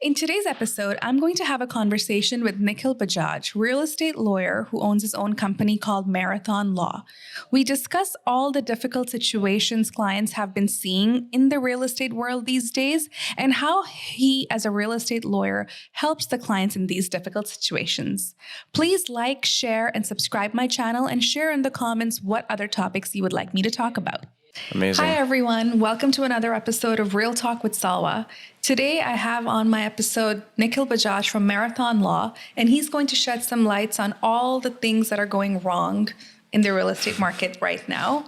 In today's episode, I'm going to have a conversation with Nikhil Bajaj, real estate lawyer who owns his own company called Marathon Law. We discuss all the difficult situations clients have been seeing in the real estate world these days and how he, as a real estate lawyer, helps the clients in these difficult situations. Please like, share, and subscribe my channel and share in the comments what other topics you would like me to talk about. Amazing. Hi, everyone. Welcome to another episode of Real Talk with Salwa. Today, I have on my episode Nikhil Bajaj from Marathon Law, and he's going to shed some lights on all the things that are going wrong in the real estate market right now.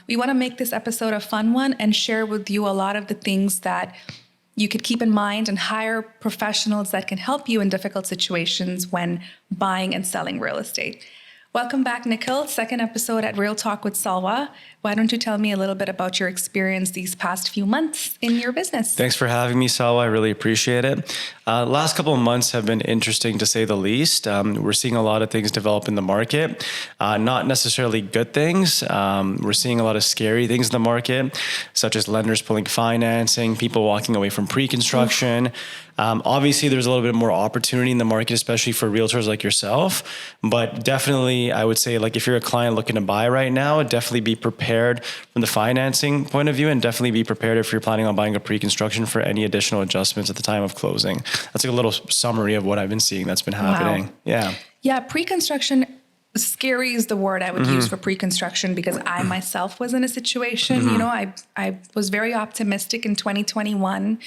We want to make this episode a fun one and share with you a lot of the things that you could keep in mind and hire professionals that can help you in difficult situations when buying and selling real estate. Welcome back, Nikhil. Second episode at Real Talk with Salwa. Why don't you tell me a little bit about your experience these past few months in your business? Thanks for having me, Salwa. I really appreciate it. Last couple of months have been interesting to say the least. We're seeing a lot of things develop in the market, not necessarily good things. We're seeing a lot of scary things in the market, such as lenders pulling financing, people walking away from pre-construction. Obviously, there's a little bit more opportunity in the market, especially for realtors like yourself. But definitely, I would say, like, if you're a client looking to buy right now, definitely be prepared from the financing point of view, and definitely be prepared if you're planning on buying a pre-construction for any additional adjustments at the time of closing. That's like a little summary of what I've been seeing that's been happening. Wow. Yeah, pre-construction. Scary is the word I would use for pre-construction because I myself was in a situation, I was very optimistic in 2021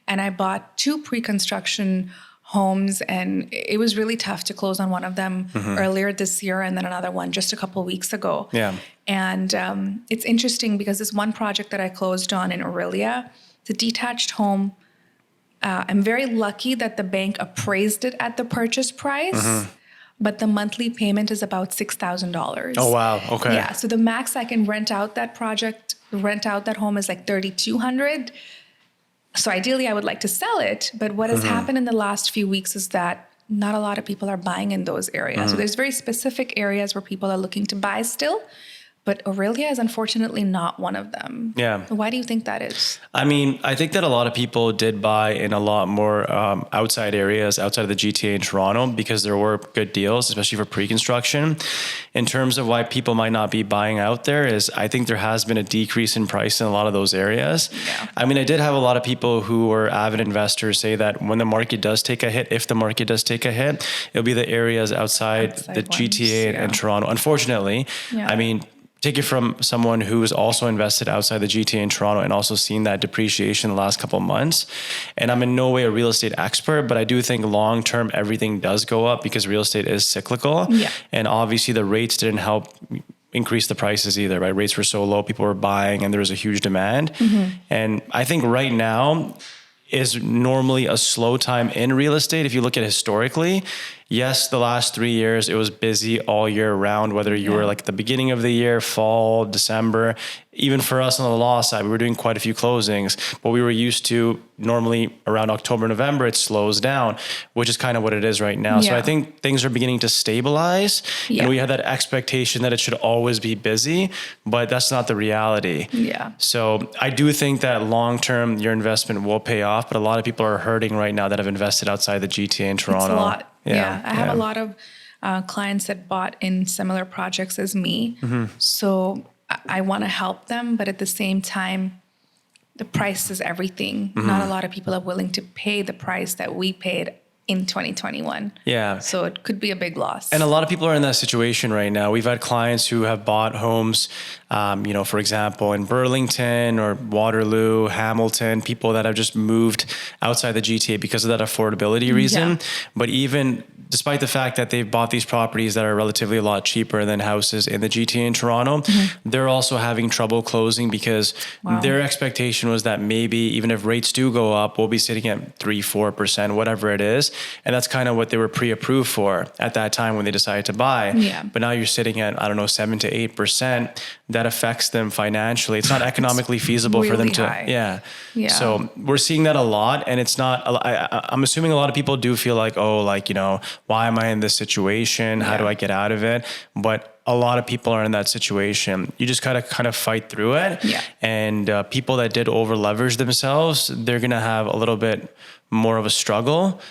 and I bought 2 pre-construction homes and it was really tough to close on one of them earlier this year and then another one just a couple of weeks ago. Yeah. And it's interesting because this one project that I closed on in Aurelia, it's a detached home. I'm very lucky that the bank appraised it at the purchase price. But the monthly payment is about $6,000. Oh, wow. Okay. Yeah. So the max I can rent out that home is like $3,200. So ideally I would like to sell it. But what has happened in the last few weeks is that not a lot of people are buying in those areas. So there's very specific areas where people are looking to buy still. But Aurelia is unfortunately not one of them. Yeah. Why do you think that is? I mean, I think that a lot of people did buy in a lot more outside areas, outside of the GTA in Toronto, because there were good deals, especially for pre-construction. In terms of why people might not be buying out there is I think there has been a decrease in price in a lot of those areas. Yeah. I mean, I did have a lot of people who were avid investors say that when the market does take a hit, if the market does take a hit, it'll be the areas outside the GTA and Toronto. Unfortunately, I mean, take it from someone who is also invested outside the GTA in Toronto and also seen that depreciation the last couple of months. And I'm in no way a real estate expert, but I do think long-term everything does go up because real estate is cyclical. Yeah. And obviously the rates didn't help increase the prices either, right? Rates were so low, people were buying and there was a huge demand. And I think right now is normally a slow time in real estate. If you look at historically, yes, the last 3 years, it was busy all year round, whether you were like at the beginning of the year, fall, December. Even for us on the law side, we were doing quite a few closings, but we were used to normally around October, November, it slows down, which is kind of what it is right now. So I think things are beginning to stabilize and we had that expectation that it should always be busy, but that's not the reality. Yeah. So I do think that long-term your investment will pay off, but a lot of people are hurting right now that have invested outside the GTA in Toronto. It's a lot. Yeah. I have a lot of clients that bought in similar projects as me. So I want to help them, but at the same time, the price is everything. Not a lot of people are willing to pay the price that we paid in 2021. Yeah. So it could be a big loss. And a lot of people are in that situation right now. We've had clients who have bought homes, for example, in Burlington or Waterloo, Hamilton, people that have just moved outside the GTA because of that affordability reason. But even despite the fact that they've bought these properties that are relatively a lot cheaper than houses in the GTA in Toronto, they're also having trouble closing because their expectation was that maybe even if rates do go up, we'll be sitting at 3-4%, whatever it is. And that's kind of what they were pre-approved for at that time when they decided to buy. But now you're sitting at, 7 to 8%. That affects them financially. It's not economically feasible really for them to, high. So we're seeing that a lot. And it's not, I'm assuming a lot of people do feel like, why am I in this situation? How do I get out of it? But a lot of people are in that situation. You just gotta kind of fight through it. Yeah. And people that did over leverage themselves, they're gonna have a little bit more of a struggle.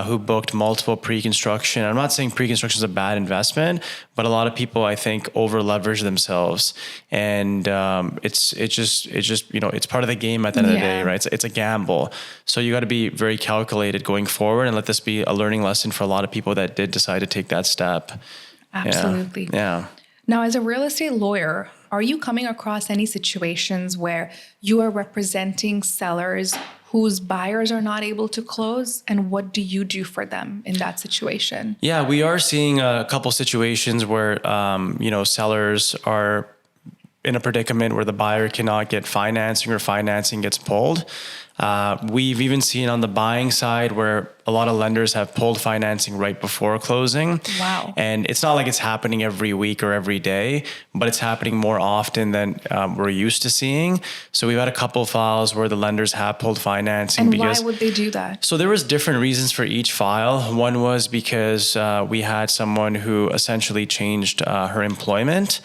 Who booked multiple pre-construction. I'm not saying pre-construction is a bad investment, but a lot of people, I think, over leverage themselves, and it's just it's part of the game at the end of the day, right? It's a gamble, so you got to be very calculated going forward, and let this be a learning lesson for a lot of people that did decide to take that step. Absolutely. Yeah. Now, as a real estate lawyer, are you coming across any situations where you are representing sellers whose buyers are not able to close? And what do you do for them in that situation? Yeah, we are seeing a couple situations where, sellers are in a predicament where the buyer cannot get financing or financing gets pulled. We've even seen on the buying side where a lot of lenders have pulled financing right before closing. Wow. And it's not like it's happening every week or every day, but it's happening more often than we're used to seeing. So we've had a couple of files where the lenders have pulled financing. And why would they do that? So there was different reasons for each file. One was because we had someone who essentially changed her employment.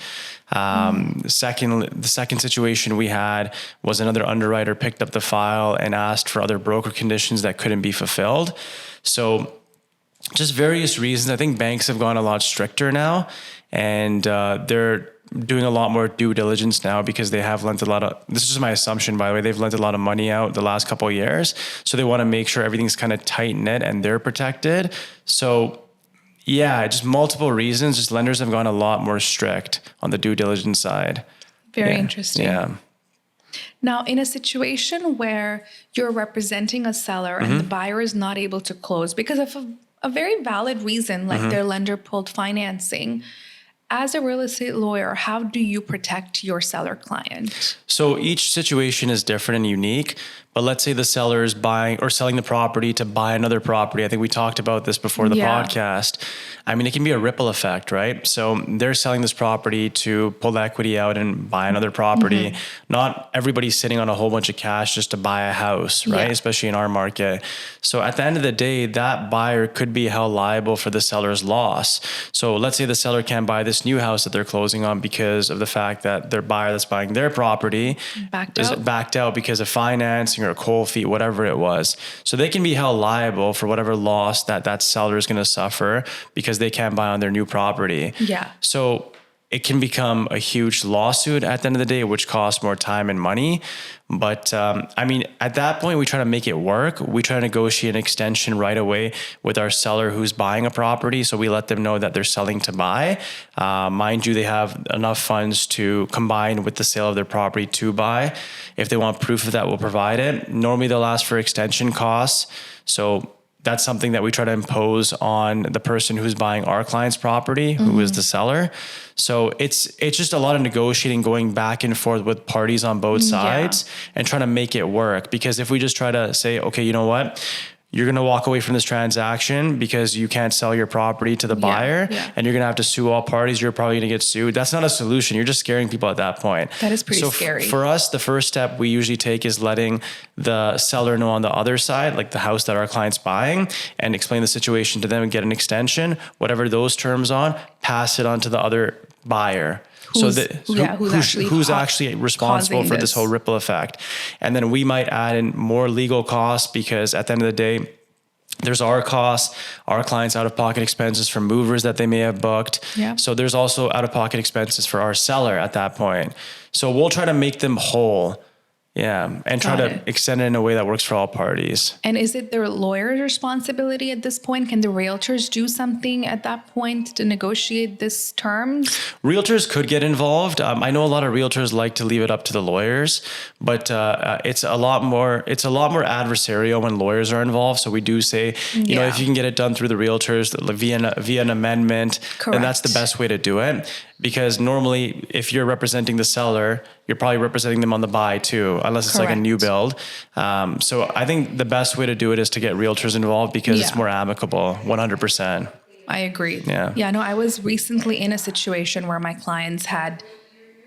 The second situation we had was another underwriter picked up the file and asked for other broker conditions that couldn't be fulfilled. So just various reasons. I think banks have gone a lot stricter now, and they're doing a lot more due diligence now because they have lent a lot of, this is my assumption, by the way, they've lent a lot of money out the last couple of years. So they want to make sure everything's kind of tight knit and they're protected. So yeah, just multiple reasons. Just lenders have gone a lot more strict on the due diligence side. Very interesting. Yeah. Now, in a situation where you're representing a seller and the buyer is not able to close because of a very valid reason, like their lender pulled financing, as a real estate lawyer, how do you protect your seller client? So each situation is different and unique. But let's say the seller is buying or selling the property to buy another property. I think we talked about this before the podcast. I mean, it can be a ripple effect, right? So they're selling this property to pull the equity out and buy another property. Not everybody's sitting on a whole bunch of cash just to buy a house, right? Especially in our market. So at the end of the day, that buyer could be held liable for the seller's loss. So let's say the seller can't buy this new house that they're closing on because of the fact that their buyer that's buying their property is backed out because of financing or cold feet, whatever it was. So they can be held liable for whatever loss that seller is going to suffer because they can't buy on their new property. Yeah. So it can become a huge lawsuit at the end of the day, which costs more time and money. But I mean, at that point, we try to make it work. We try to negotiate an extension right away with our seller who's buying a property. So we let them know that they're selling to buy. Mind you, they have enough funds to combine with the sale of their property to buy. If they want proof of that, we'll provide it. Normally, they'll ask for extension costs. So that's something that we try to impose on the person who's buying our client's property, who is the seller. So it's just a lot of negotiating, going back and forth with parties on both sides and trying to make it work. Because if we just try to say, okay, you know what? You're going to walk away from this transaction because you can't sell your property to the buyer and you're going to have to sue all parties. You're probably going to get sued. That's not a solution. You're just scaring people at that point. That is pretty scary. For us, the first step we usually take is letting the seller know on the other side, like the house that our client's buying, and explain the situation to them and get an extension, whatever those terms on, pass it on to the other buyer. Who's actually responsible for this whole ripple effect. And then we might add in more legal costs because at the end of the day, there's our costs, our clients' out-of-pocket expenses for movers that they may have booked. Yeah. So there's also out-of-pocket expenses for our seller at that point. So we'll try to make them whole. Yeah, and try to extend it in a way that works for all parties. And is it their lawyer's responsibility at this point? Can the realtors do something at that point to negotiate these terms? Realtors could get involved. I know a lot of realtors like to leave it up to the lawyers, but it's a lot more adversarial when lawyers are involved. So we do say, you know, if you can get it done through the realtors via an amendment, then that's the best way to do it. Because normally, if you're representing the seller, you're probably representing them on the buy too, unless it's like a new build. So I think the best way to do it is to get realtors involved because it's more amicable, 100%. I agree. Yeah, no, I was recently in a situation where my clients had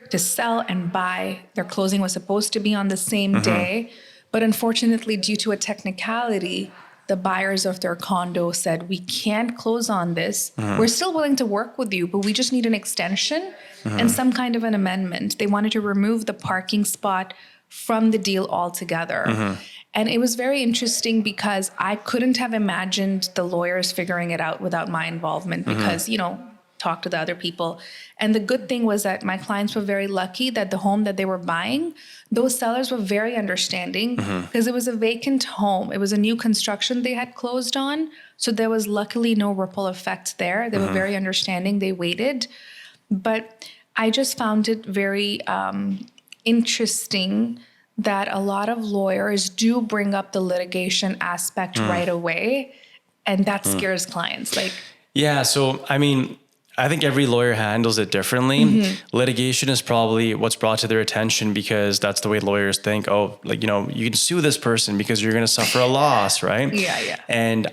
to sell and buy. Their closing was supposed to be on the same day, but unfortunately, due to a technicality, the buyers of their condo said, we can't close on this. We're still willing to work with you, but we just need an extension and some kind of an amendment. They wanted to remove the parking spot from the deal altogether. And it was very interesting because I couldn't have imagined the lawyers figuring it out without my involvement because, talk to the other people. And the good thing was that my clients were very lucky that the home that they were buying, those sellers were very understanding because it was a vacant home. It was a new construction they had closed on. So there was luckily no ripple effect there. They were very understanding. They waited. But I just found it very interesting that a lot of lawyers do bring up the litigation aspect right away. And that scares clients. Yeah. So, I think every lawyer handles it differently. Litigation is probably what's brought to their attention because that's the way lawyers think. Oh, you can sue this person because you're going to suffer a loss, right? Yeah. And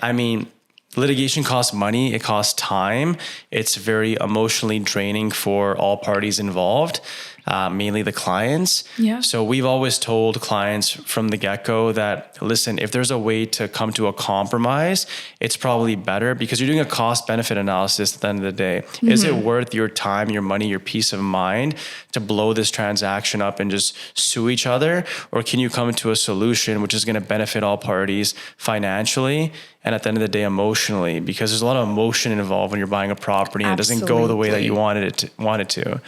litigation costs money. It costs time. It's very emotionally draining for all parties involved, mainly the clients. Yeah. So we've always told clients from the get-go that, listen, if there's a way to come to a compromise, it's probably better because you're doing a cost-benefit analysis at the end of the day. Is it worth your time, your money, your peace of mind to blow this transaction up and just sue each other? Or can you come to a solution which is going to benefit all parties financially and at the end of the day, emotionally, because there's a lot of emotion involved when you're buying a property and it doesn't go the way that you wanted it to.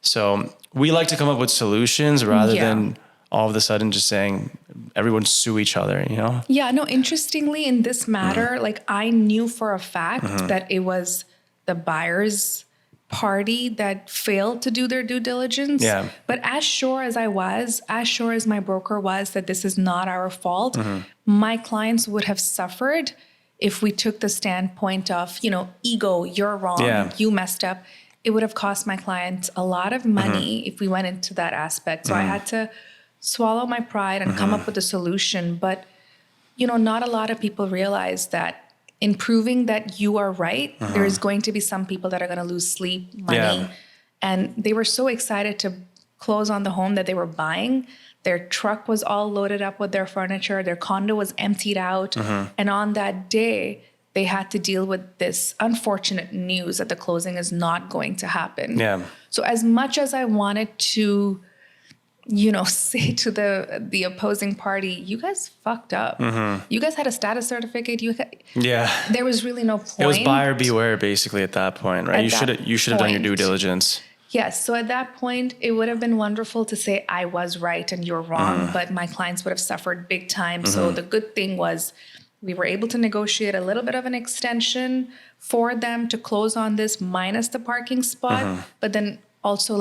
So we like to come up with solutions rather than all of a sudden just saying everyone sue each other, Yeah, no, interestingly in this matter, I knew for a fact that it was the buyer's party that failed to do their due diligence. Yeah. But as sure as I was, as sure as my broker was that this is not our fault, my clients would have suffered if we took the standpoint of, ego, you're wrong, you messed up. It would have cost my clients a lot of money if we went into that aspect. So I had to swallow my pride and come up with a solution. But, not a lot of people realize that in proving that you are right, there's going to be some people that are going to lose sleep, money. Yeah. And they were so excited to close on the home that they were buying. Their truck was all loaded up with their furniture. Their condo was emptied out. And on that day, they had to deal with this unfortunate news that the closing is not going to happen. Yeah. So as much as I wanted to, say to the opposing party, you guys fucked up. You guys had a status certificate. There was really no point. It was buyer beware basically at that point, right? You should have done your due diligence. Yes. So at that point, it would have been wonderful to say I was right and you're wrong, but my clients would have suffered big time. So the good thing was we were able to negotiate a little bit of an extension for them to close on this minus the parking spot, but then also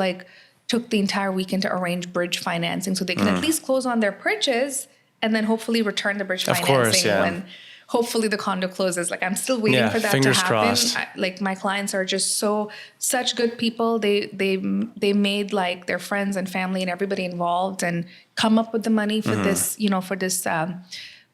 took the entire weekend to arrange bridge financing so they can at least close on their purchase and then hopefully return the bridge financing when hopefully the condo closes. I'm still waiting for that to happen. Crossed. My clients are just such good people. They made their friends and family and everybody involved and come up with the money for this, for this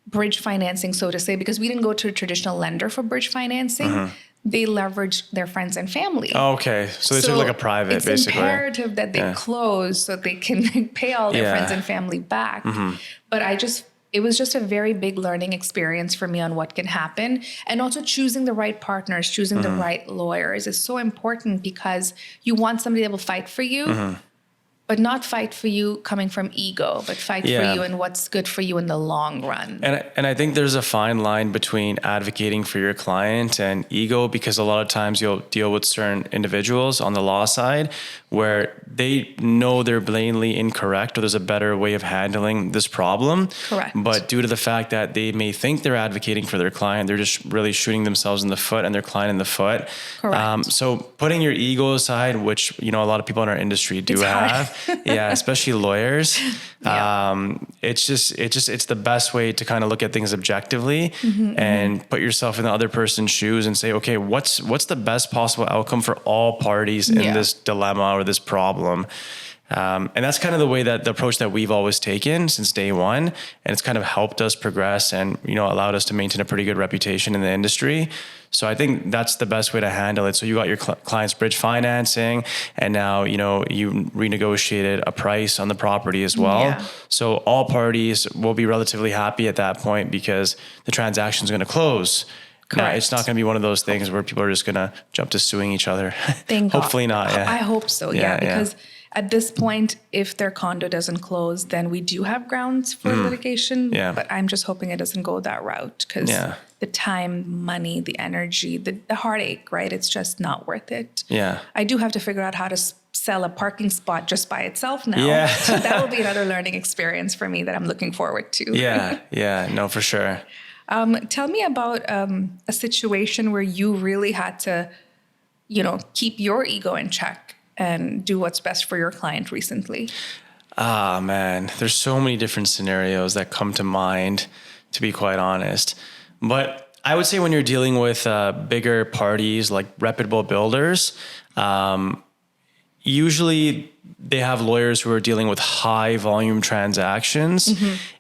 bridge financing, so to say, because we didn't go to a traditional lender for bridge financing. They leveraged their friends and family. Oh, okay. So they took a private, basically. It's imperative that they close so they can pay all their friends and family back. But it was just a very big learning experience for me on what can happen. And also choosing the right partners, choosing the right lawyers is so important because you want somebody that will fight for you, but not fight for you coming from ego, but fight for you and what's good for you in the long run. And I think there's a fine line between advocating for your client and ego, because a lot of times you'll deal with certain individuals on the law side where they know they're blatantly incorrect or there's a better way of handling this problem. Correct. But due to the fact that they may think they're advocating for their client, they're just really shooting themselves in the foot and their client in the foot. Correct. So putting your ego aside, which, a lot of people in our industry do have, especially lawyers. It's the best way to kind of look at things objectively and put yourself in the other person's shoes and say, okay, what's the best possible outcome for all parties in this dilemma or this problem? And that's kind of the approach that we've always taken since day one. And it's kind of helped us progress and, allowed us to maintain a pretty good reputation in the industry. So I think that's the best way to handle it. So you got your client's bridge financing, and now, you renegotiated a price on the property as well. Yeah. So all parties will be relatively happy at that point because the transaction is going to close. Now, Correct. it's not going to be one of those things where people are just going to jump to suing each other. Thank God. Hopefully not. Yeah. I hope so. Yeah. Because at this point, if their condo doesn't close, then we do have grounds for litigation. Yeah. But I'm just hoping it doesn't go that route because the time, money, the energy, the heartache, right? It's just not worth it. Yeah. I do have to figure out how to sell a parking spot just by itself now. Yeah. So that will be another learning experience for me that I'm looking forward to. Yeah. No, for sure. Tell me about a situation where you really had to, keep your ego in check and do what's best for your client recently. Man, there's so many different scenarios that come to mind, to be quite honest. But I would say when you're dealing with bigger parties like reputable builders, usually they have lawyers who are dealing with high volume transactions.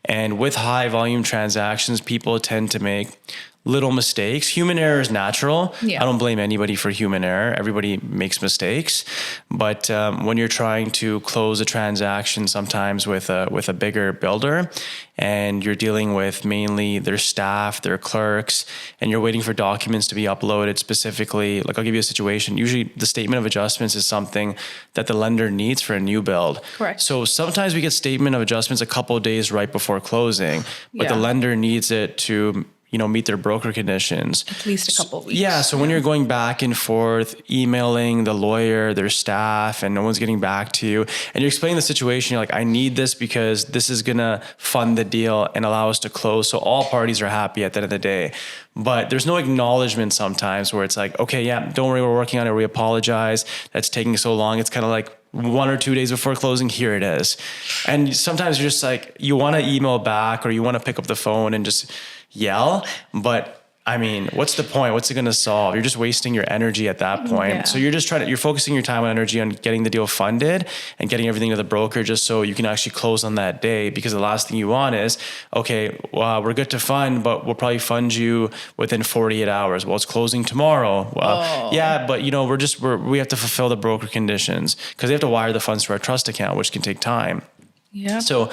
And with high volume transactions, people tend to make little mistakes. Human error is natural. Yeah. I don't blame anybody for human error. Everybody makes mistakes. But when you're trying to close a transaction, sometimes with a bigger builder, and you're dealing with mainly their staff, their clerks, and you're waiting for documents to be uploaded specifically, like I'll give you a situation. Usually the statement of adjustments is something that the lender needs for a new build. Correct. So sometimes we get statement of adjustments a couple of days right before closing, but the lender needs it to meet their broker conditions. At least a couple of weeks. Yeah. So when you're going back and forth, emailing the lawyer, their staff, and no one's getting back to you, and you're explaining the situation, you're like, I need this because this is going to fund the deal and allow us to close. So all parties are happy at the end of the day. But there's no acknowledgement sometimes where it's like, okay, yeah, don't worry, we're working on it. We apologize. That's taking so long. It's kind of like 1 or 2 days before closing, here it is. And sometimes you're just like, you want to email back or you want to pick up the phone and just yell, but I mean, what's the point? What's it going to solve? You're just wasting your energy at that point. Yeah. So you're focusing your time and energy on getting the deal funded and getting everything to the broker just so you can actually close on that day. Because the last thing you want is, okay, we're good to fund, but we'll probably fund you within 48 hours. Well, it's closing tomorrow. Yeah, but we have to fulfill the broker conditions because they have to wire the funds to our trust account, which can take time. Yeah. So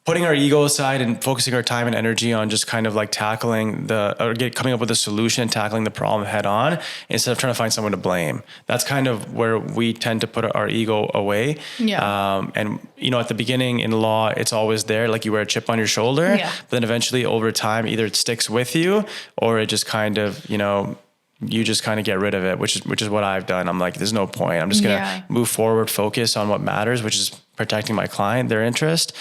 putting our ego aside and focusing our time and energy on just kind of like coming up with a solution, tackling the problem head on, instead of trying to find someone to blame. That's kind of where we tend to put our ego away. Yeah. And at the beginning in law, it's always there, like you wear a chip on your shoulder, but then eventually over time, either it sticks with you or it just kind of, you just kind of get rid of it, which is what I've done. I'm like, there's no point. I'm just going to move forward, focus on what matters, which is protecting my client, their interest.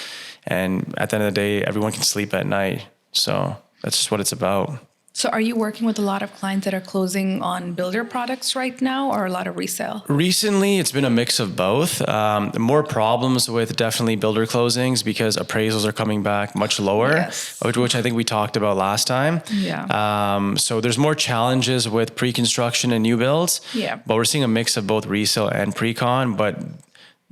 And at the end of the day, everyone can sleep at night. So that's just what it's about. So are you working with a lot of clients that are closing on builder products right now or a lot of resale? Recently, it's been a mix of both. More problems with definitely builder closings because appraisals are coming back much lower, which I think we talked about last time. Yeah. So there's more challenges with pre-construction and new builds. Yeah. But we're seeing a mix of both resale and pre-con. But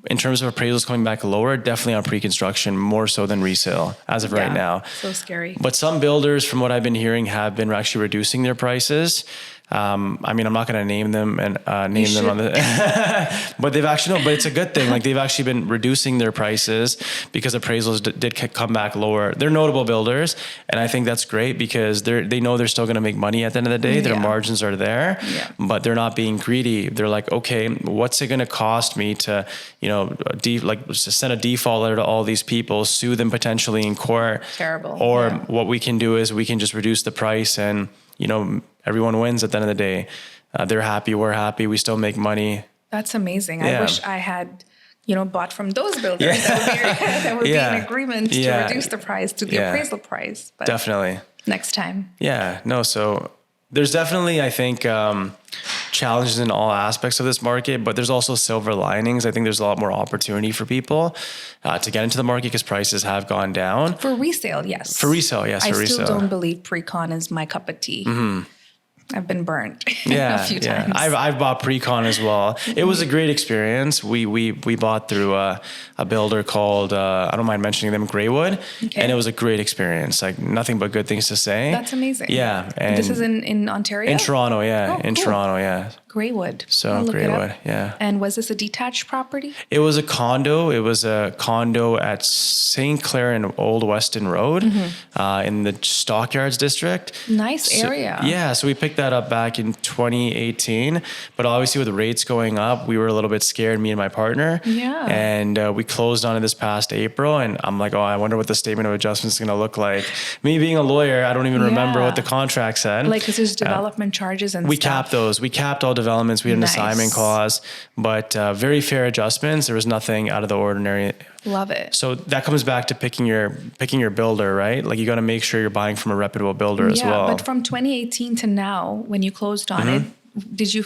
in terms of appraisals coming back lower, definitely on pre-construction, more so than resale as of right now. So scary. But some builders, from what I've been hearing, have been actually reducing their prices. I mean, I'm not going to name them and name them on the, but they've actually, no, but it's a good thing. Like they've actually been reducing their prices because appraisals did come back lower. They're notable builders. And I think that's great because they know they're still going to make money at the end of the day. Their margins are there, but they're not being greedy. They're like, okay, what's it going to cost me to, send a default letter to all these people, sue them potentially in court. Terrible. Or what we can do is we can just reduce the price and, everyone wins at the end of the day. They're happy. We're happy. We still make money. That's amazing. I wish I had, bought from those builders. That would be an agreement to reduce the price to the appraisal price. But definitely. Next time. Yeah. No. So there's definitely, I think, challenges in all aspects of this market, but there's also silver linings. I think there's a lot more opportunity for people to get into the market because prices have gone down. For resale, yes. For resale, yes. I still don't believe pre-con is my cup of tea. Mm-hmm. I've been burnt Yeah, a few times. I've bought pre-con as well. It was a great experience. We bought through a builder called I don't mind mentioning them, Greywood, Okay. and it was a great experience. Like nothing but good things to say. That's amazing. Yeah, and This is in Ontario? in Toronto. Yeah, Oh, in cool. Toronto. Yeah. Greywood. So I'll look it up. Greywood. Yeah. And was this a detached property? It was a condo. It was a condo at St. Clair and Old Weston Road in the Stockyards district. Nice So- area. Yeah, so we picked that up back in 2018, but obviously with the rates going up, we were a little bit scared, me and my partner. Yeah. And we closed on it this past April, and I'm like, oh, I wonder what the statement of adjustment is going to look like. Me being a lawyer, I don't even remember Yeah. what the contract said. Like, because there's development charges and We stuff. capped those. We capped all developments. We had an Nice. assignment clause, but very fair adjustments. There was nothing out of the ordinary. Love it. So that comes back to picking your builder, right? Like you got to make sure you're buying from a reputable builder as well. But from 2018 to now, when you closed on it, did you,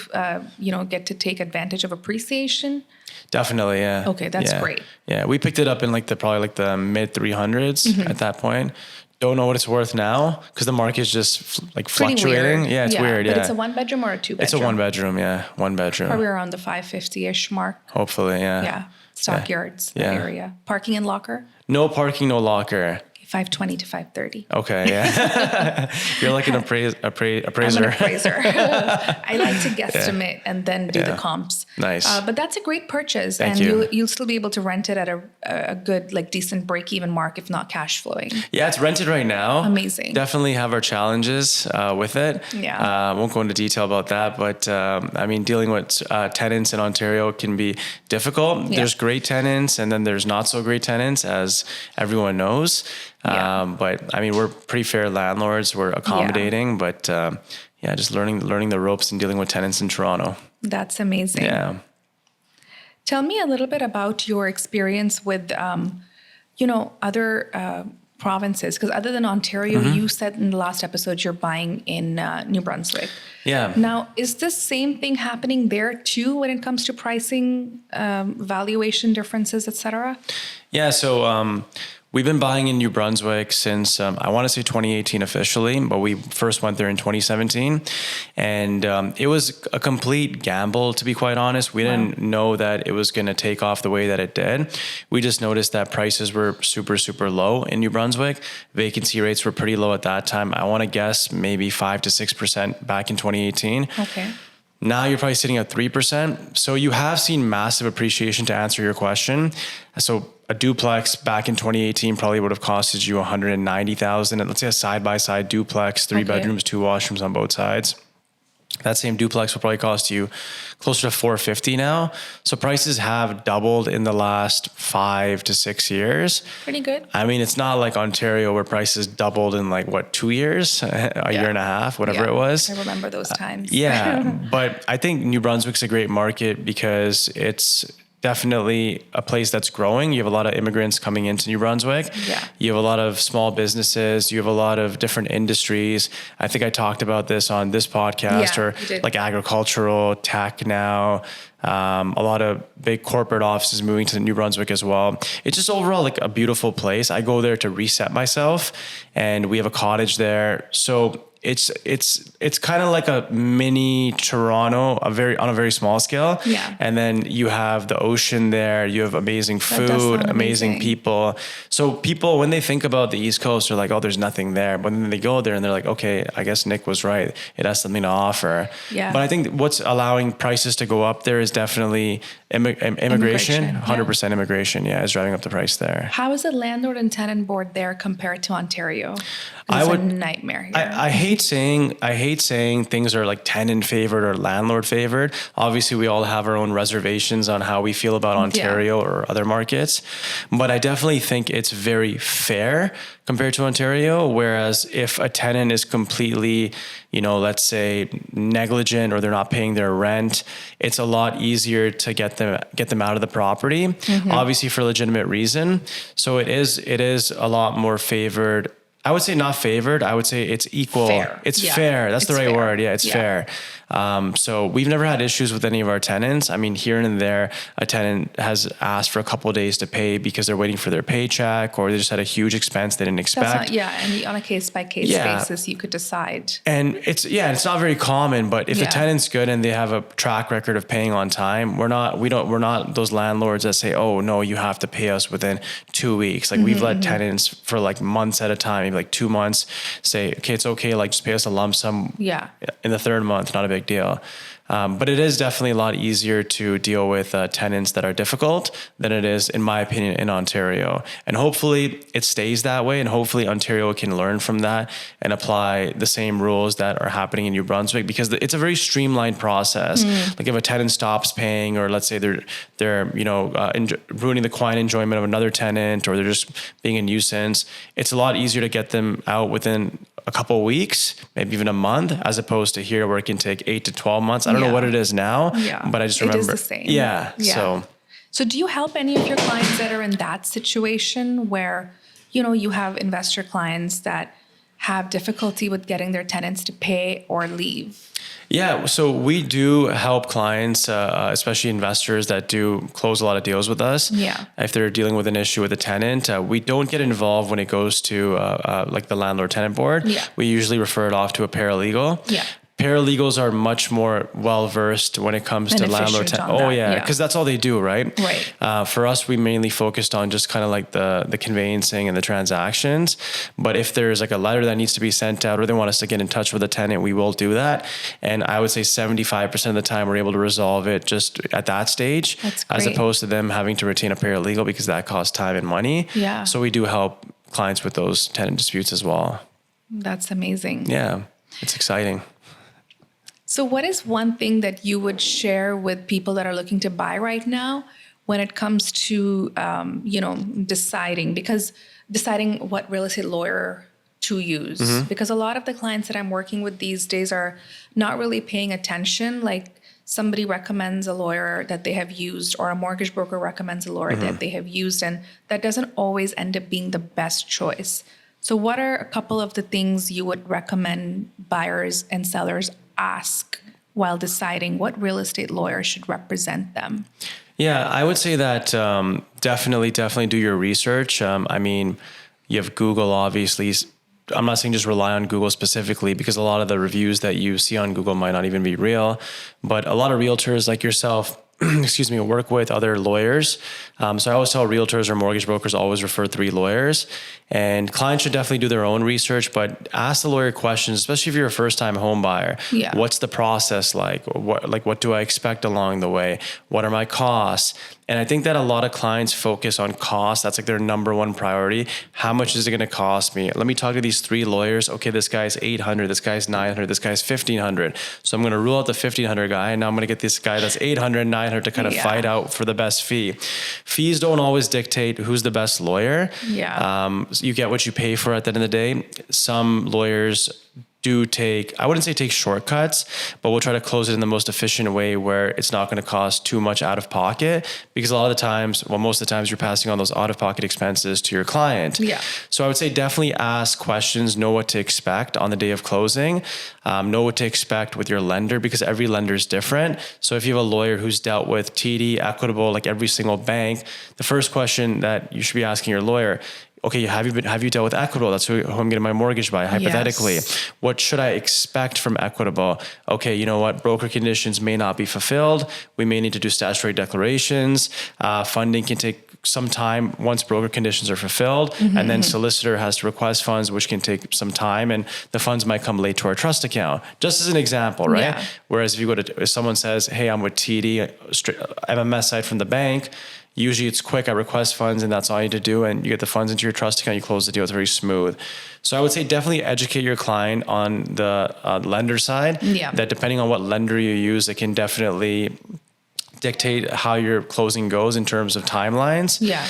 get to take advantage of appreciation? Definitely, yeah. Okay, that's Yeah. great. Yeah, we picked it up in probably the mid 300s at that point. Don't know what it's worth now because the market is just Pretty fluctuating. weird. Yeah, it's weird. Yeah, But it's a one bedroom or a two bedroom? It's a one bedroom. Yeah, one bedroom. Probably around the 550-ish mark. Hopefully, yeah. Yeah. Stockyards, that Yeah. area. Parking and locker? No parking, no locker. 520 to 530. Okay, yeah. You're like an appraiser. I'm an appraiser. I like to guesstimate and then do the comps. Nice. But that's a great purchase. Thank and you. You'll still be able to rent it at a good, decent break-even mark, if not cash flowing. Yeah, it's rented right now. Amazing. Definitely have our challenges with it. Yeah. Won't go into detail about that, but dealing with tenants in Ontario can be difficult. Yeah. There's great tenants and then there's not so great tenants, as everyone knows. Yeah. But we're pretty fair landlords. We're accommodating, but just learning the ropes and dealing with tenants in Toronto. That's amazing. Yeah. Tell me a little bit about your experience with, other provinces. Because other than Ontario, you said in the last episode you're buying in New Brunswick. Yeah. Now, is the same thing happening there too when it comes to pricing, valuation differences, et cetera? Yeah. So we've been buying in New Brunswick since I want to say 2018 officially, but we first went there in 2017, and it was a complete gamble, to be quite honest. We didn't know that it was going to take off the way that it did. We just noticed that prices were super, super low in New Brunswick. Vacancy rates were pretty low at that time. I want to guess maybe 5 to 6% back in 2018. Okay. Now you're probably sitting at 3%. So you have seen massive appreciation, to answer your question. So a duplex back in 2018 probably would have costed you $190,000. And let's say a side-by-side duplex, 3 bedrooms, 2 washrooms on both sides. That same duplex will probably cost you closer to $450 now. So prices have doubled in the last 5 to 6 years. Pretty good. It's not like Ontario where prices doubled in 2 years, a year and a half, whatever it was. I remember those times. Yeah, but I think New Brunswick's a great market because it's definitely a place that's growing. You have a lot of immigrants coming into New Brunswick. Yeah. You have a lot of small businesses. You have a lot of different industries. I think I talked about this on this podcast, Yeah, or you did. like agricultural, tech now. A lot of big corporate offices moving to New Brunswick as well. It's just overall a beautiful place. I go there to reset myself, and we have a cottage there. So it's kind of like a mini Toronto, on a very small scale. Yeah. And then you have the ocean there. You have amazing does food, sound amazing amazing. people. So people, when they think about the East Coast, they're like, oh, there's nothing there. But then they go there and they're like, okay, I guess Nick was right. It has something to offer. Yeah. But I think what's allowing prices to go up there is definitely immigration. Immigration, yeah. 100% immigration. Yeah, is driving up the price there. How is the landlord and tenant board there compared to Ontario? It's a nightmare here. I hate saying things are tenant favored or landlord favored. Obviously, we all have our own reservations on how we feel about Ontario or other markets, but I definitely think it's very fair compared to Ontario. Whereas if a tenant is completely, let's say negligent, or they're not paying their rent, it's a lot easier to get them out of the property, obviously for legitimate reason. So it is a lot more favored. I would say not favored. I would say it's equal. Fair. It's Yeah. fair. That's the It's right fair. word. Yeah, it's fair. So we've never had issues with any of our tenants. I mean, here and there, a tenant has asked for a couple of days to pay because they're waiting for their paycheck, or they just had a huge expense they didn't expect. And on a case-by-case basis, you could decide. And it's not very common, but if the tenant's good and they have a track record of paying on time, we're not those landlords that say, oh no, you have to pay us within 2 weeks. Like we've let tenants for like months at a time, maybe like 2 months, say, okay, it's okay. Like just pay us a lump sum in the third month, not a big deal. But it is definitely a lot easier to deal with tenants that are difficult than it is, in my opinion, in Ontario. And hopefully it stays that way. And hopefully Ontario can learn from that and apply the same rules that are happening in New Brunswick, because it's a very streamlined process. Like if a tenant stops paying, or let's say they're ruining the quiet enjoyment of another tenant, or they're just being a nuisance, it's a lot easier to get them out within a couple of weeks, maybe even a month, as opposed to here where it can take 8 to 12 months. I don't know what it is now, but I just remember it is the same. So do you help any of your clients that are in that situation where, you have investor clients that have difficulty with getting their tenants to pay or leave? Yeah, so we do help clients, especially investors that do close a lot of deals with us. Yeah. If they're dealing with an issue with a tenant, we don't get involved when it goes to like the landlord-tenant board. Yeah. We usually refer it off to a paralegal. Yeah. Paralegals are much more well-versed when it comes to landlord-tenant. Oh yeah, because that's all they do, right? Right. For us, we mainly focused on just kind of like the conveyancing and the transactions. But if there's like a letter that needs to be sent out, or they want us to get in touch with a tenant, we will do that. And I would say 75% of the time we're able to resolve it just at that stage, as opposed to them having to retain a paralegal, because that costs time and money. Yeah. So we do help clients with those tenant disputes as well. That's amazing. Yeah, it's exciting. So what is one thing that you would share with people that are looking to buy right now when it comes to, deciding what real estate lawyer to use? Because a lot of the clients that I'm working with these days are not really paying attention. Like somebody recommends a lawyer that they have used, or a mortgage broker recommends a lawyer that they have used, and that doesn't always end up being the best choice. So what are a couple of the things you would recommend buyers and sellers ask while deciding what real estate lawyer should represent them? Yeah, I would say that definitely do your research. I mean, you have Google, obviously. I'm not saying just rely on Google specifically, because a lot of the reviews that you see on Google might not even be real. But a lot of realtors like yourself, work with other lawyers. So I always tell realtors or mortgage brokers always refer 3 lawyers. And clients should definitely do their own research, but ask the lawyer questions, especially if you're a first-time home buyer. Yeah. What's the process like? What do I expect along the way? What are my costs? And I think that a lot of clients focus on cost. That's like their number one priority. How much is it going to cost me? Let me talk to these 3 lawyers. Okay, this guy's $800, this guy's $900, this guy's $1,500. So I'm going to rule out the $1,500 guy, and now I'm going to get this guy that's $800, $900 to kind of fight out for the best fee. Fees don't always dictate who's the best lawyer. Yeah. You get what you pay for at the end of the day. Some lawyers do take shortcuts, but we'll try to close it in the most efficient way where it's not going to cost too much out of pocket, because most of the times you're passing on those out of pocket expenses to your client. Yeah. So I would say definitely ask questions, know what to expect on the day of closing, know what to expect with your lender, because every lender is different. So if you have a lawyer who's dealt with TD, Equitable, like every single bank, the first question that you should be asking your lawyer, okay, have you dealt with Equitable? That's who I'm getting my mortgage by, hypothetically. Yes. What should I expect from Equitable? Okay, you know what? Broker conditions may not be fulfilled. We may need to do statutory declarations. Funding can take some time once broker conditions are fulfilled. And then solicitor has to request funds, which can take some time. And the funds might come late to our trust account, just as an example, right? Yeah. Whereas if someone says, hey, I'm with TD, MMS side from the bank, usually it's quick. I request funds and that's all you need to do. And you get the funds into your trust account. You close the deal. It's very smooth. So I would say definitely educate your client on the lender side. Yeah. That depending on what lender you use, it can definitely dictate how your closing goes in terms of timelines. Yeah.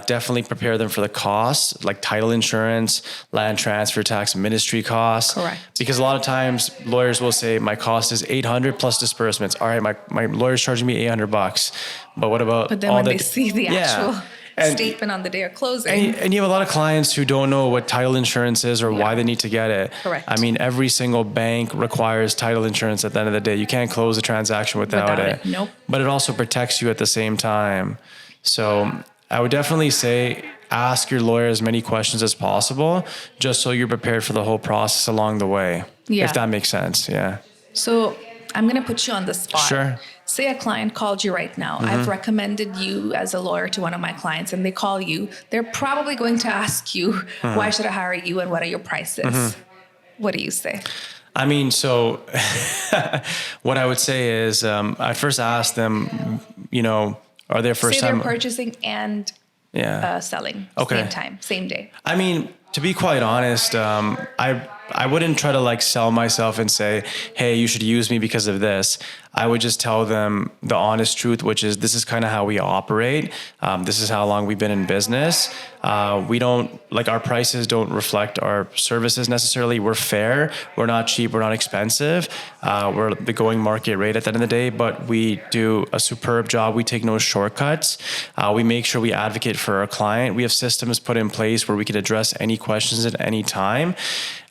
Definitely prepare them for the costs, like title insurance, land transfer tax, ministry costs. Correct. Because a lot of times lawyers will say, my cost is $800 plus disbursements. All right, my lawyer's charging me $800. But what about? But then when they see the actual statement on the day of closing. And you have a lot of clients who don't know what title insurance is or why they need to get it. Correct. I mean, every single bank requires title insurance at the end of the day. You can't close a transaction without it. Nope. But it also protects you at the same time. So I would definitely say ask your lawyer as many questions as possible, just so you're prepared for the whole process along the way. Yeah. If that makes sense. Yeah. So I'm going to put you on the spot. Sure. Say a client called you right now. I've recommended you as a lawyer to one of my clients, and they call you. They're probably going to ask you, why should I hire you and what are your prices? What do you say? I mean, so what I would say is I first ask them, are they first Say time? they're purchasing and selling same time, same day. I mean, to be quite honest, I wouldn't try to sell myself and say, hey, you should use me because of this. I would just tell them the honest truth, which is this is kind of how we operate. This is how long we've been in business. We don't our prices don't reflect our services necessarily. We're fair. We're not cheap. We're not expensive. We're the going market rate at the end of the day, but we do a superb job. We take no shortcuts. We make sure we advocate for our client. We have systems put in place where we can address any questions at any time.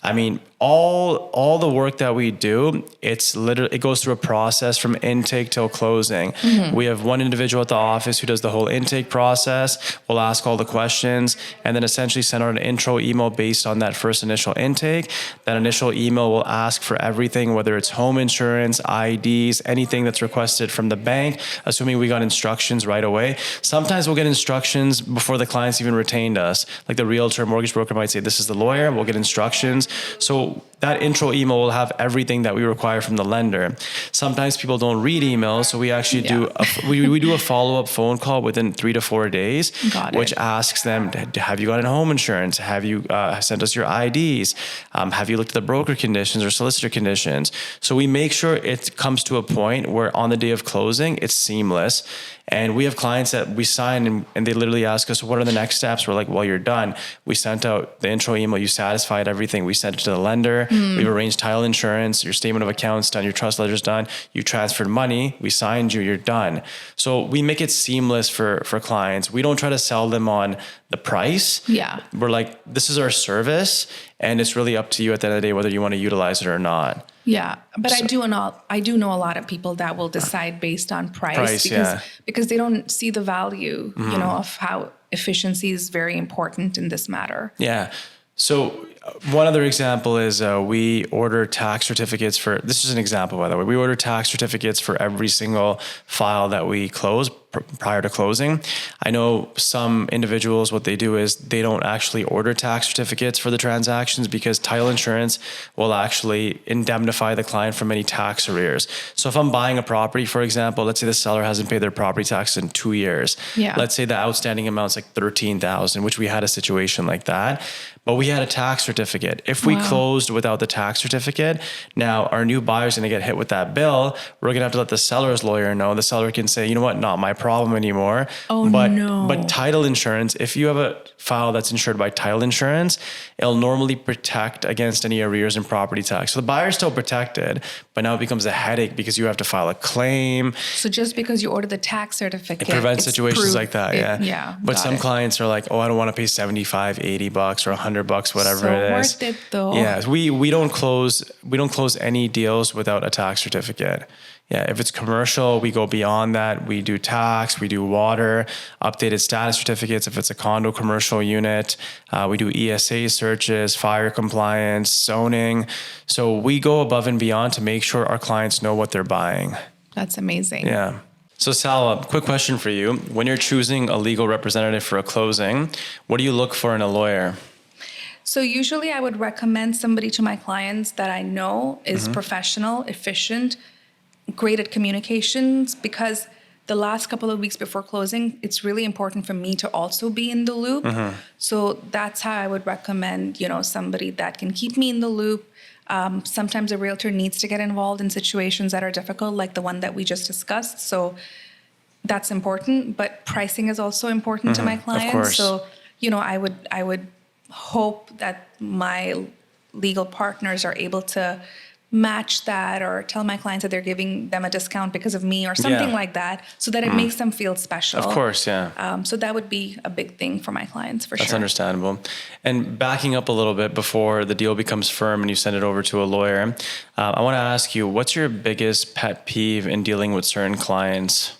I mean, all the work that we do, it goes through a process from intake till closing. We have one individual at the office who does the whole intake process. We'll ask all the questions and then essentially send out an intro email based on that first initial intake. That initial email will ask for everything, whether it's home insurance, IDs, anything that's requested from the bank, assuming we got instructions right away. Sometimes we'll get instructions before the client's even retained us. Like the realtor, mortgage broker might say, this is the lawyer. We'll get instructions. So that intro email will have everything that we require from the lender. Sometimes people don't read emails, so we actually we do a follow-up phone call within 3 to 4 days, which asks them, have you gotten home insurance? Have you sent us your IDs? Have you looked at the broker conditions or solicitor conditions? So we make sure it comes to a point where on the day of closing, it's seamless. And we have clients that we sign and they literally ask us, what are the next steps? We're like, well, you're done. We sent out the intro email. You satisfied everything. We sent it to the lender. We've arranged title insurance. Your statement of accounts done. Your trust ledger's done. You transferred money. We signed you. You're done. So we make it seamless for clients. We don't try to sell them on the price. Yeah. We're like, this is our service. And it's really up to you at the end of the day, whether you want to utilize it or not. Yeah, but I do know a lot of people that will decide based on price because they don't see the value, of how efficiency is very important in this matter. Yeah. So one other example is we order tax certificates for, this is an example, by the way, we order tax certificates for every single file that we close prior to closing. I know some individuals, what they do is they don't actually order tax certificates for the transactions because title insurance will actually indemnify the client from any tax arrears. So if I'm buying a property, for example, let's say the seller hasn't paid their property tax in 2 years. Yeah. Let's say the outstanding amount's like $13,000, which we had a situation like that. But we had a tax certificate. If we closed without the tax certificate, now our new buyer's going to get hit with that bill. We're going to have to let the seller's lawyer know. The seller can say, you know what, not my problem anymore. But title insurance, if you have a file that's insured by title insurance, it'll normally protect against any arrears in property tax. So the buyer's still protected, but now it becomes a headache because you have to file a claim. So just because you order the tax certificate, it prevents situations like that. Yeah. But some clients are like, oh, I don't want to pay $75, $80 or $100, whatever so it is. Worth it though. Yeah. We don't close any deals without a tax certificate. Yeah, if it's commercial, we go beyond that. We do tax, we do water, updated status certificates. If it's a condo commercial unit, we do ESA searches, fire compliance, zoning. So we go above and beyond to make sure our clients know what they're buying. That's amazing. Yeah. So Salwa, quick question for you. When you're choosing a legal representative for a closing, what do you look for in a lawyer? So usually I would recommend somebody to my clients that I know is professional, efficient, great at communications, because the last couple of weeks before closing, it's really important for me to also be in the loop. So that's how I would recommend, somebody that can keep me in the loop. Sometimes a realtor needs to get involved in situations that are difficult, like the one that we just discussed. So that's important, but pricing is also important to my clients. Of course. So, I would hope that my legal partners are able to match that or tell my clients that they're giving them a discount because of me or something like that, so that it makes them feel special. Of course, yeah. So that would be a big thing for my clients for sure. That's understandable. And backing up a little bit before the deal becomes firm and you send it over to a lawyer, I want to ask you, what's your biggest pet peeve in dealing with certain clients?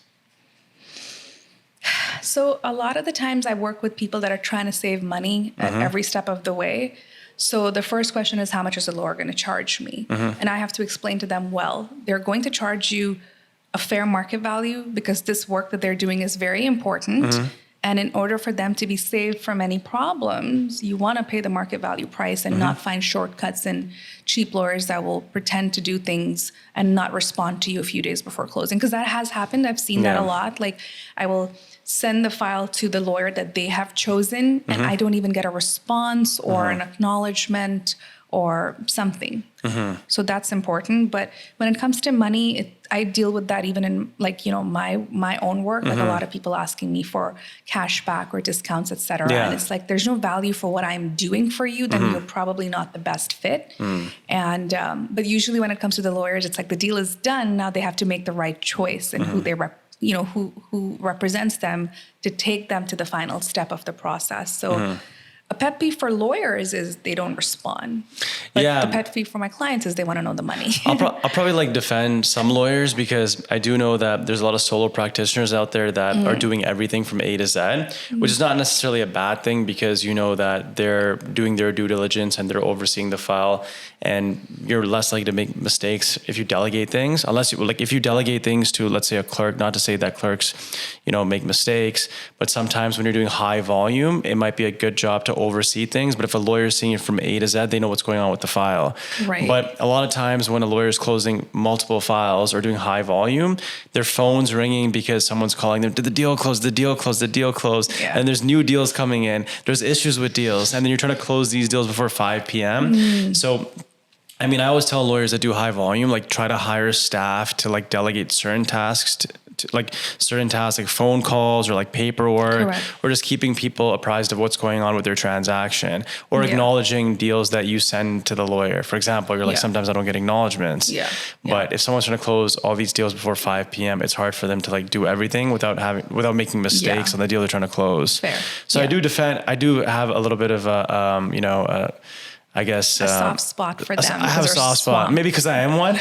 So a lot of the times I work with people that are trying to save money at every step of the way. So the first question is, how much is the lawyer going to charge me? And I have to explain to them, well, they're going to charge you a fair market value because this work that they're doing is very important. And in order for them to be saved from any problems, you want to pay the market value price and not find shortcuts and cheap lawyers that will pretend to do things and not respond to you a few days before closing. Because that has happened. I've seen that a lot. Like, I will send the file to the lawyer that they have chosen, and I don't even get a response or an acknowledgement or something. So that's important. But when it comes to money, I deal with that even in, like, you know, my own work. Like, a lot of people asking me for cash back or discounts, et cetera. And it's like, there's no value for what I'm doing for you, then you're probably not the best fit. And but usually when it comes to the lawyers, it's like the deal is done. Now they have to make the right choice and who they who represents them to take them to the final step of the process. So a pet peeve for lawyers is they don't respond. But the pet peeve for my clients is they want to know the money. I'll probably like defend some lawyers because I do know that there's a lot of solo practitioners out there that are doing everything from A to Z, which is not necessarily a bad thing because you know that they're doing their due diligence and they're overseeing the file, and you're less likely to make mistakes if you delegate things. Unless you, like, if you delegate things to, let's say, a clerk, not to say that clerks, you know, make mistakes, but sometimes when you're doing high volume, it might be a good job to oversee things. But if a lawyer is seeing it from A to Z, they know what's going on with the file. Right. But a lot of times when a lawyer is closing multiple files or doing high volume, their phone's ringing because someone's calling them, did the deal close? The deal close? The deal close? Yeah. And there's new deals coming in. There's issues with deals. And then you're trying to close these deals before 5 p.m. So, I mean, I always tell lawyers that do high volume, like, try to hire staff to, like, delegate certain tasks to like certain tasks, like phone calls or like paperwork, or just keeping people apprised of what's going on with their transaction, or acknowledging deals that you send to the lawyer. For example, you're like, sometimes I don't get acknowledgements. But if someone's trying to close all these deals before 5 p.m., it's hard for them to like do everything without making mistakes on the deal they're trying to close. Fair. So I do have a little bit of a, I guess a soft spot for them. I have a soft spot, maybe because I am one.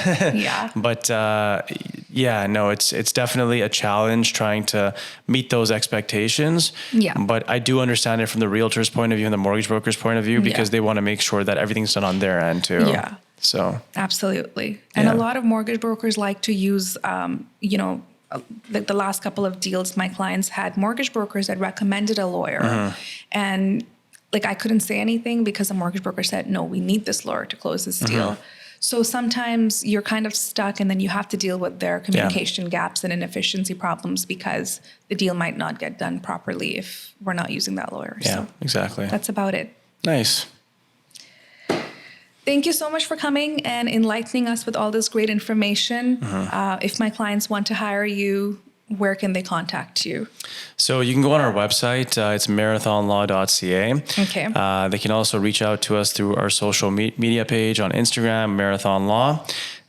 But no, it's definitely a challenge trying to meet those expectations. But I do understand it from the realtor's point of view and the mortgage broker's point of view, because they want to make sure that everything's done on their end too. So absolutely. And a lot of mortgage brokers like to use, like the last couple of deals, my clients had mortgage brokers that recommended a lawyer, and like, I couldn't say anything because the mortgage broker said, no, we need this lawyer to close this deal. So sometimes you're kind of stuck, and then you have to deal with their communication gaps and inefficiency problems because the deal might not get done properly if we're not using that lawyer. So exactly. That's about it. Nice. Thank you so much for coming and enlightening us with all this great information. If my clients want to hire you, where can they contact you? So you can go on our website. It's marathonlaw.ca. Okay. They can also reach out to us through our social media page on Instagram, Marathon Law.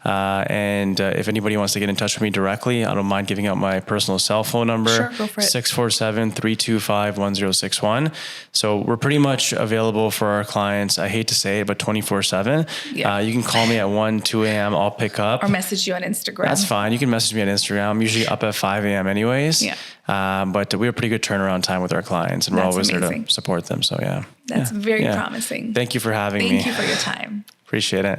And if anybody wants to get in touch with me directly, I don't mind giving out my personal cell phone number. Sure, go for it. 647-325-1061. So we're pretty much available for our clients. I hate to say it, but 24/7. You can call me at 1, 2 a.m. I'll pick up. Or message you on Instagram. That's fine. You can message me on Instagram. I'm usually up at 5 a.m. anyways. But we have pretty good turnaround time with our clients, and we're always there to support them. So That's very promising. Thank you for having me. Thank you for your time. Appreciate it.